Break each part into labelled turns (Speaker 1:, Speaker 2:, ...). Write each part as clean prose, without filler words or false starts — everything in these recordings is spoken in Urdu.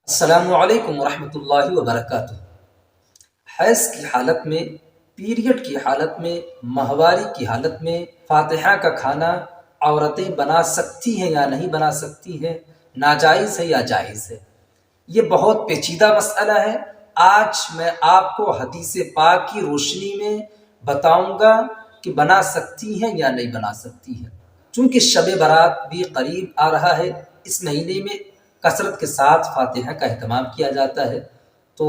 Speaker 1: السلام علیکم ورحمۃ اللہ وبرکاتہ۔ حیض کی حالت میں، پیریڈ کی حالت میں، ماہواری کی حالت میں فاتحہ کا کھانا عورتیں بنا سکتی ہیں یا نہیں بنا سکتی ہیں، ناجائز ہے یا جائز ہے؟ یہ بہت پیچیدہ مسئلہ ہے۔ آج میں آپ کو حدیث پاک کی روشنی میں بتاؤں گا کہ بنا سکتی ہیں یا نہیں بنا سکتی ہیں۔ چونکہ شب برات بھی قریب آ رہا ہے، اس مہینے میں کثرت کے ساتھ فاتحہ کا اہتمام کیا جاتا ہے، تو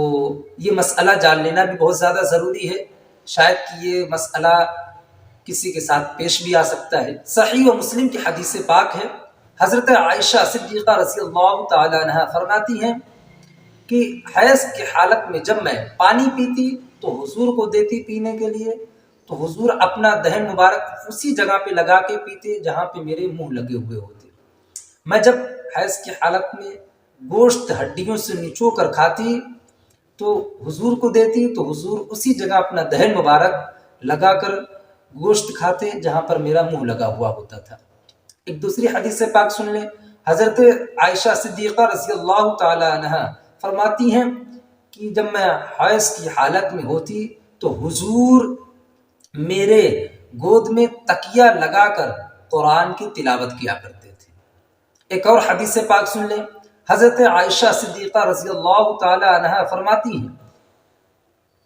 Speaker 1: یہ مسئلہ جان لینا بھی بہت زیادہ ضروری ہے۔ شاید کہ یہ مسئلہ کسی کے ساتھ پیش بھی آ سکتا ہے۔ صحیح و مسلم کی حدیث پاک ہے، حضرت عائشہ صدیقہ رضی اللہ تعالی عنہا فرماتی ہیں کہ حیض کی حالت میں جب میں پانی پیتی تو حضور کو دیتی پینے کے لیے، تو حضور اپنا دہن مبارک اسی جگہ پہ لگا کے پیتے جہاں پہ میرے منہ لگے ہوئے ہوتے۔ میں جب حیض کی حالت میں گوشت ہڈیوں سے نچو کر کھاتی تو حضور کو دیتی، تو حضور اسی جگہ اپنا دہن مبارک لگا کر گوشت کھاتے جہاں پر میرا منہ لگا ہوا ہوتا تھا۔ ایک دوسری حدیث پاک سن لیں، حضرت عائشہ صدیقہ رضی اللہ تعالی عنہا فرماتی ہیں کہ جب میں حیض کی حالت میں ہوتی تو حضور میرے گود میں تکیہ لگا کر قرآن کی تلاوت کیا کرتے تھے۔ ایک اور حدیث پاک سن لیں، حضرت عائشہ صدیقہ رضی اللہ تعالی عنہا فرماتی ہیں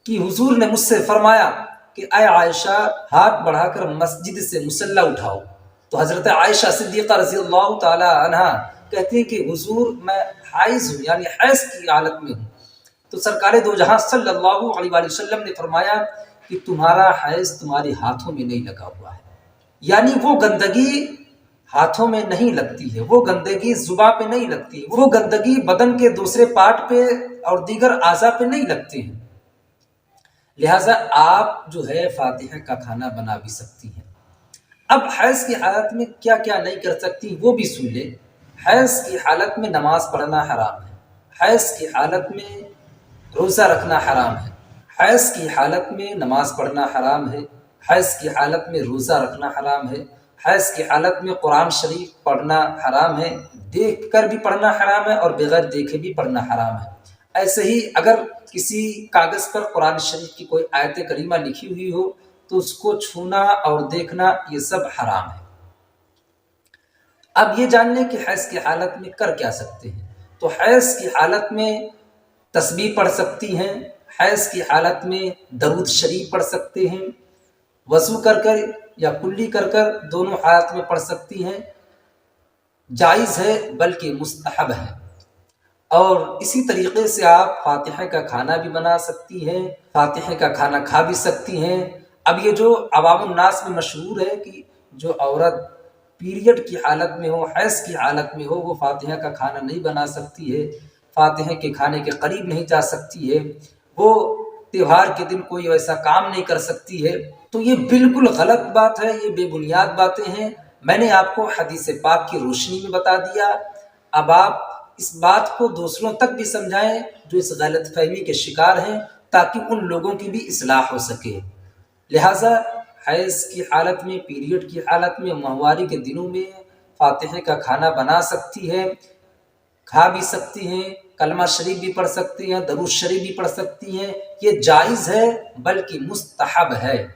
Speaker 1: کہ حضور نے مجھ سے فرمایا کہ اے عائشہ، ہاتھ بڑھا کر مسجد سے مصلی اٹھاؤ۔ تو حضرت عائشہ صدیقہ رضی اللہ تعالی عنہا کہتی ہیں کہ حضور میں حائض ہوں، یعنی حیض کی حالت میں ہوں۔ تو سرکار دو جہاں صلی اللہ علیہ وآلہ وسلم نے فرمایا کہ تمہارا حیض تمہارے ہاتھوں میں نہیں لگا ہوا ہے، یعنی وہ گندگی ہاتھوں میں نہیں لگتی ہے، وہ گندگی زباں پہ نہیں لگتی، وہ گندگی بدن کے دوسرے پارٹ پہ اور دیگر اعضاء پہ نہیں لگتی ہے، لہٰذا آپ جو ہے فاتحہ کا کھانا بنا بھی سکتی ہیں۔ اب حیض کی حالت میں کیا کیا نہیں کر سکتی وہ بھی سن لیں۔ حیض کی حالت میں نماز پڑھنا حرام ہے، حیض کی حالت میں روزہ رکھنا حرام ہے، حیض کی حالت میں نماز پڑھنا حرام ہے، حیض کی حالت میں روزہ رکھنا حرام ہے، حیض کی حالت میں قرآن شریف پڑھنا حرام ہے، دیکھ کر بھی پڑھنا حرام ہے اور بغیر دیکھے بھی پڑھنا حرام ہے۔ ایسے ہی اگر کسی کاغذ پر قرآن شریف کی کوئی آیت کریمہ لکھی ہوئی ہو تو اس کو چھونا اور دیکھنا یہ سب حرام ہے۔ اب یہ جان لیں کہ حیض کی حالت میں کر کیا سکتے ہیں۔ تو حیض کی حالت میں تسبیح پڑھ سکتی ہیں، حیض کی حالت میں درود شریف پڑھ سکتے ہیں، وضو کر کر یا کلی کر کر دونوں حالت میں پڑھ سکتی ہیں، جائز ہے بلکہ مستحب ہے۔ اور اسی طریقے سے آپ فاتحہ کا کھانا بھی بنا سکتی ہیں، فاتحہ کا کھانا کھا بھی سکتی ہیں۔ اب یہ جو عوام الناس میں مشہور ہے کہ جو عورت پیریڈ کی حالت میں ہو، حیض کی حالت میں ہو، وہ فاتحہ کا کھانا نہیں بنا سکتی ہے، فاتحہ کے کھانے کے قریب نہیں جا سکتی ہے، وہ تہوار کے دن کوئی ایسا کام نہیں کر سکتی ہے، تو یہ بالکل غلط بات ہے، یہ بے بنیاد باتیں ہیں۔ میں نے آپ کو حدیث پاک کی روشنی میں بتا دیا، اب آپ اس بات کو دوسروں تک بھی سمجھائیں جو اس غلط فہمی کے شکار ہیں، تاکہ ان لوگوں کی بھی اصلاح ہو سکے۔ لہٰذا حیض کی حالت میں، پیریڈ کی حالت میں، ماہواری کے دنوں میں فاتحہ کا کھانا بنا سکتی ہے، کھا بھی سکتی ہیں، کلمہ شریف بھی پڑھ سکتی ہیں، درود شریف بھی پڑھ سکتی ہیں، یہ جائز ہے بلکہ مستحب ہے۔